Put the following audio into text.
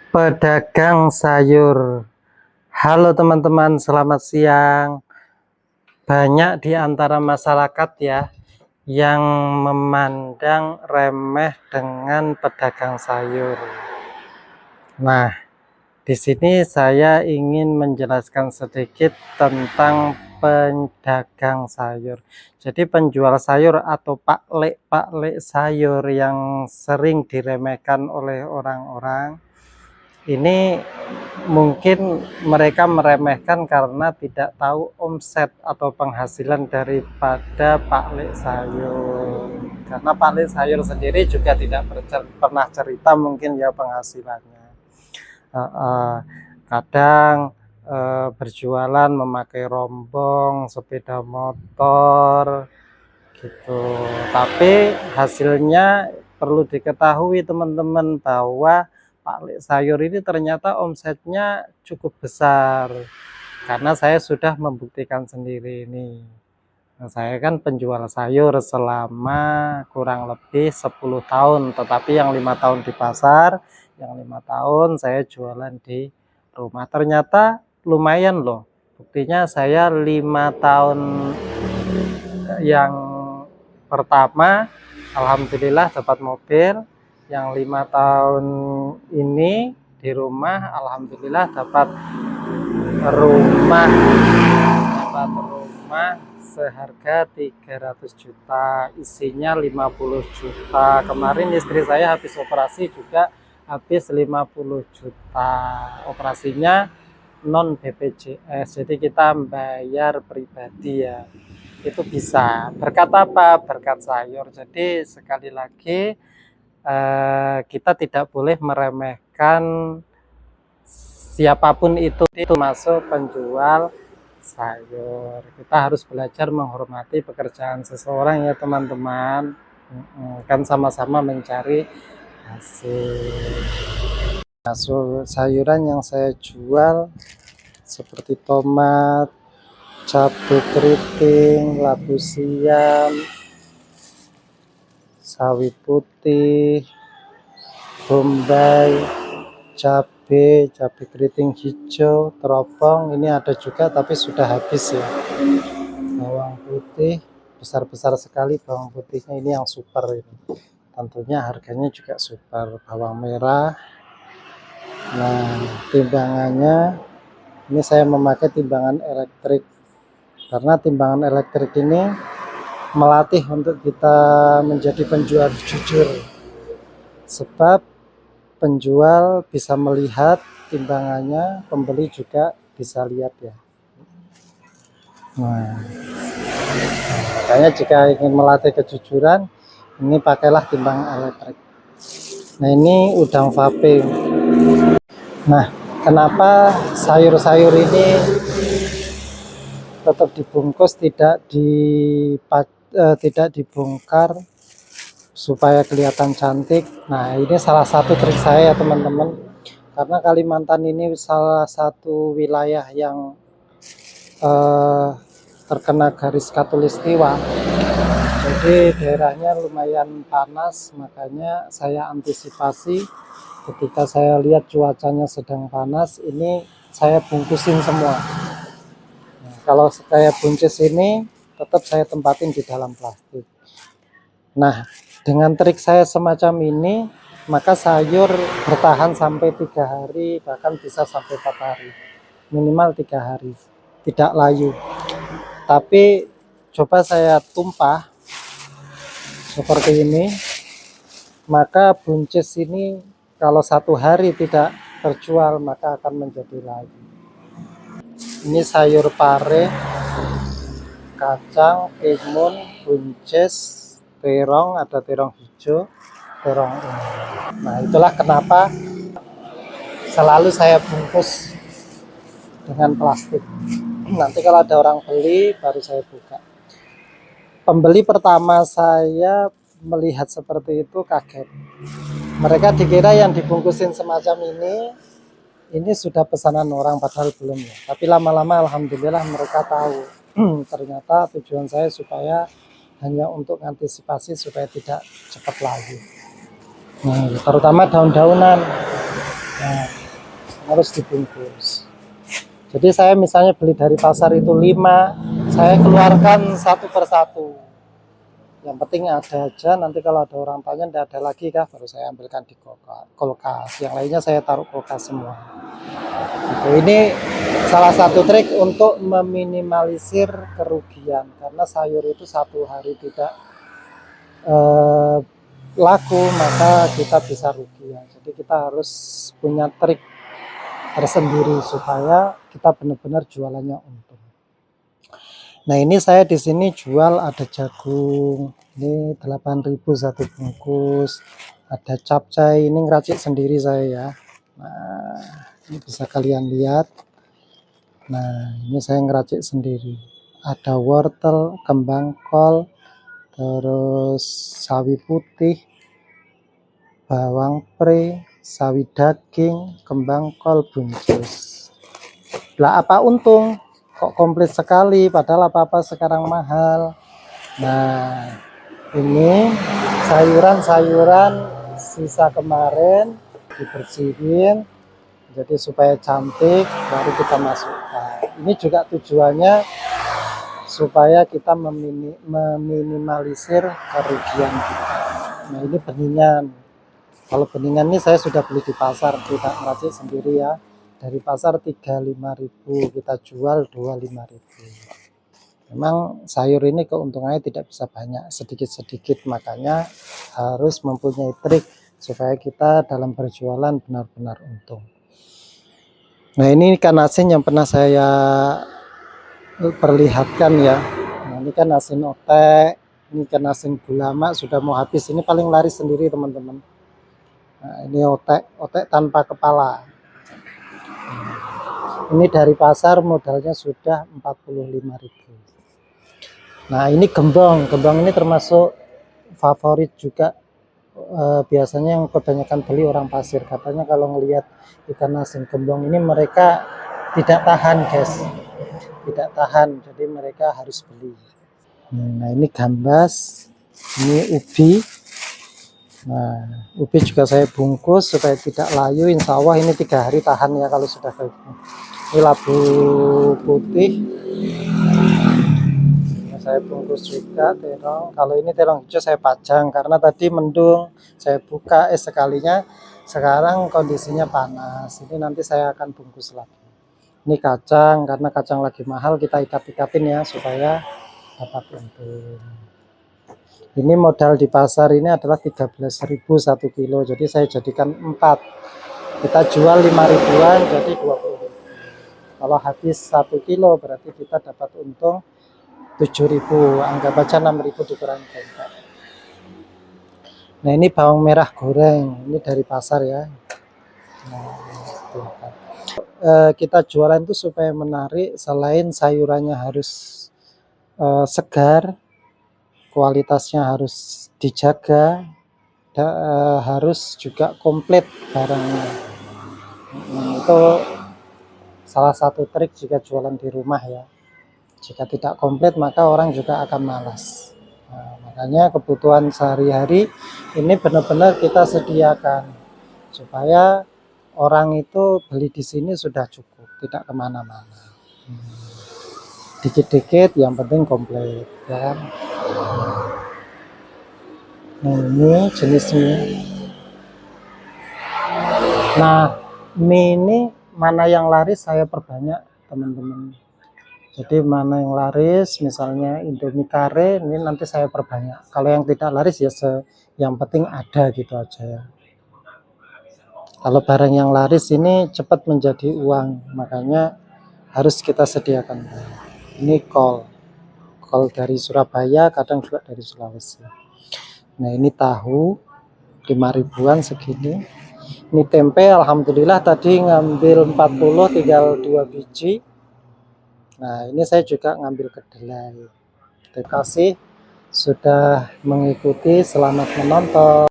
Pedagang sayur. Halo teman-teman, selamat siang. Banyak di antara masyarakat ya yang memandang remeh dengan pedagang sayur. Nah, di sini saya ingin menjelaskan sedikit tentang pedagang sayur. Jadi penjual sayur atau paklek sayur yang sering diremehkan oleh orang-orang ini, mungkin mereka meremehkan karena tidak tahu omset atau penghasilan daripada paklek sayur. Karena paklek sayur sendiri juga tidak pernah cerita mungkin ya penghasilannya. Kadang berjualan memakai rombong, sepeda motor gitu. Tapi hasilnya perlu diketahui teman-teman bahwa paklek sayur ini ternyata omsetnya cukup besar, karena saya sudah membuktikan sendiri ini. Nah, saya kan penjual sayur selama kurang lebih 10 tahun, tetapi yang 5 tahun di pasar, yang 5 tahun saya jualan di rumah. Ternyata lumayan loh, buktinya saya 5 tahun yang pertama alhamdulillah dapat mobil, yang 5 tahun ini di rumah alhamdulillah dapat rumah seharga 300 juta, isinya 50 juta. Kemarin istri saya habis operasi juga habis 50 juta. Operasinya non BPJS, jadi kita bayar pribadi ya. Itu bisa berkat apa? Berkat sayur. Jadi sekali lagi kita tidak boleh meremehkan siapapun itu masuk penjual sayur. Kita harus belajar menghormati pekerjaan seseorang ya teman-teman. Kan sama-sama mencari hasil. Sayuran yang saya jual seperti tomat, cabai keriting, labu siam, sawi putih, bombay, cabai keriting hijau, teropong, ini ada juga tapi sudah habis ya. Bawang putih, besar-besar sekali bawang putihnya, ini yang super ini. Tentunya harganya juga super. Bawang merah. Nah, timbangannya ini saya memakai timbangan elektrik, karena timbangan elektrik ini melatih untuk kita menjadi penjual jujur, sebab penjual bisa melihat timbangannya, pembeli juga bisa lihat ya. Nah, makanya jika ingin melatih kejujuran, ini pakailah timbangan elektrik. Nah, ini udang vaping. Nah, kenapa sayur-sayur ini tetap dibungkus, tidak dibongkar supaya kelihatan cantik? Nah, ini salah satu trik saya teman-teman, karena Kalimantan ini salah satu wilayah yang terkena garis khatulistiwa, jadi daerahnya lumayan panas. Makanya saya antisipasi, ketika saya lihat cuacanya sedang panas, ini saya bungkusin semua. Nah, kalau saya buncis ini tetap saya tempatin di dalam plastik. Nah, dengan trik saya semacam ini, maka sayur bertahan sampai 3 hari, bahkan bisa sampai 4 hari, minimal 3 hari, tidak layu. Tapi coba saya tumpah seperti ini, maka buncis ini kalau 1 hari tidak terjual maka akan menjadi layu. Ini sayur pare, kacang, timun, buncis, terong, ada terong hijau, terong ungu. Nah, itulah kenapa selalu saya bungkus dengan plastik. Nanti kalau ada orang beli baru saya buka. Pembeli pertama saya melihat seperti itu kaget. Mereka dikira yang dibungkusin semacam ini sudah pesanan orang, padahal belum ya. Tapi lama-lama alhamdulillah mereka tahu. Ternyata tujuan saya supaya hanya untuk antisipasi supaya tidak cepat layu. Nah, terutama daun-daunan. Nah, harus dibungkus. Jadi saya misalnya beli dari pasar itu 5, saya keluarkan satu persatu. Yang penting ada aja, nanti kalau ada orang tanya tidak ada lagi kah, baru saya ambilkan di kulkas. Yang lainnya saya taruh kulkas semua. Ini salah satu trik untuk meminimalisir kerugian, karena sayur itu satu hari tidak laku maka kita bisa rugi ya. Jadi kita harus punya trik tersendiri supaya kita benar-benar jualannya untung. Nah, ini saya di sini jual ada jagung, ini 8.000 satu bungkus, ada capcay, ini ngeracik sendiri saya ya. Nah, ini bisa kalian lihat. Nah, ini saya ngeracik sendiri. Ada wortel, kembang kol, terus sawi putih, bawang pre, sawi daging, kembang kol, buncis. Lah apa untung? Kok komplit sekali, padahal apa-apa sekarang mahal. Nah, ini sayuran-sayuran sisa kemarin dibersihin, jadi supaya cantik, baru kita masukkan. Ini juga tujuannya supaya kita meminimalisir kerugian kita. Nah, ini beningan. Kalau beningan ini saya sudah beli di pasar, tidak meracik sendiri ya. Dari pasar 35.000, kita jual 25.000. Memang sayur ini keuntungannya tidak bisa banyak, sedikit-sedikit, makanya harus mempunyai trik supaya kita dalam berjualan benar-benar untung. Nah, ini ikan asin yang pernah saya perlihatkan ya. Nah, ini kan asin otek, ini ikan asin gulama sudah mau habis, ini paling laris sendiri teman-teman. Nah, ini otek tanpa kepala. Ini dari pasar modalnya sudah 45.000. Nah, ini gembong ini termasuk favorit juga. Biasanya yang kebanyakan beli orang pasir, katanya kalau ngelihat ikan asin gembong ini mereka tidak tahan guys, tidak tahan, jadi mereka harus beli. Nah, ini gambas, ini ubi. Nah, ubi juga saya bungkus supaya tidak layu, insya Allah ini 3 hari tahan ya kalau sudah kayak gini. Ini labu putih, nah, saya bungkus juga terong. Kalau ini terong hijau saya pajang karena tadi mendung, saya buka sekalinya, sekarang kondisinya panas. Ini nanti saya akan bungkus lagi. Ini kacang, karena kacang lagi mahal kita ikat-ikatin ya supaya dapat untung. Ini modal di pasar ini adalah 13.000 1 kilo, jadi saya jadikan 4, kita jual 5.000-an jadi 20.000. Kalau habis 1 kilo berarti kita dapat untung 7.000, anggap aja 6.000 dikurangi 4. Nah, ini bawang merah goreng, ini dari pasar ya. Nah, kita jualan itu supaya menarik, selain sayurannya harus segar, kualitasnya harus dijaga, harus juga komplit barangnya. Itu salah satu trik jika jualan di rumah ya. Jika tidak komplit maka orang juga akan malas. Nah, makanya kebutuhan sehari-hari ini benar-benar kita sediakan supaya orang itu beli di sini sudah cukup, tidak kemana-mana. Dikit-dikit yang penting komplit ya. Nah, ini jenisnya. Nah, mie ini mana yang laris saya perbanyak teman-teman. Jadi mana yang laris, misalnya Indomie kare, ini nanti saya perbanyak. Kalau yang tidak laris ya yang penting ada gitu aja ya. Kalau barang yang laris ini cepat menjadi uang, makanya harus kita sediakan. Ini kol dari Surabaya, kadang juga dari Sulawesi. Nah, ini tahu 5.000-an segini. Ini tempe, alhamdulillah tadi ngambil 40, tinggal 2 biji. Nah, ini saya juga ngambil kedelai. Terima kasih sudah mengikuti, selamat menonton.